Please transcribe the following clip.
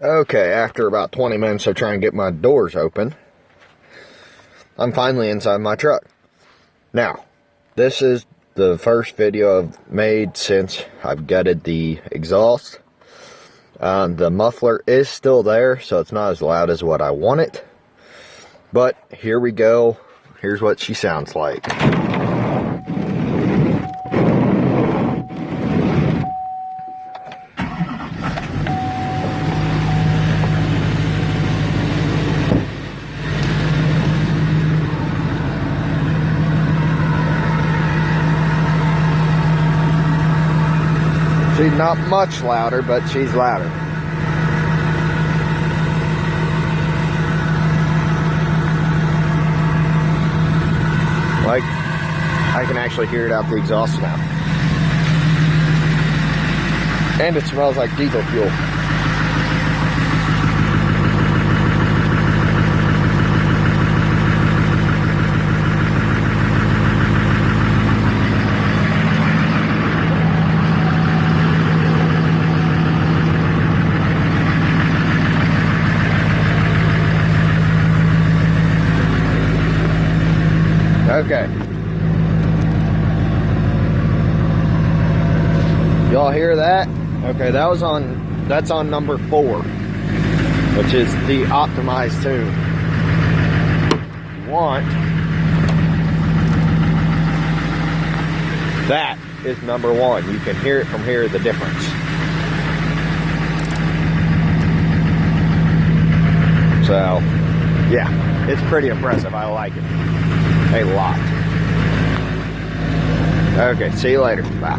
Okay, after about 20 minutes of trying to get my doors open, I'm finally inside my truck. Now, this is the first video I've made since I've gutted the exhaust. The muffler is still there, so it's not as loud as what I want it. But here we go. Here's what she sounds like. She's not much louder, but she's louder. Like, I can actually hear it out the exhaust now. And it smells like diesel fuel. Okay. Y'all hear that? Okay, that's on number 4, which is the optimized tune. That is number 1. You can hear it from here, the difference. So, yeah, it's pretty impressive. I like it a lot. Okay, see you later. Bye.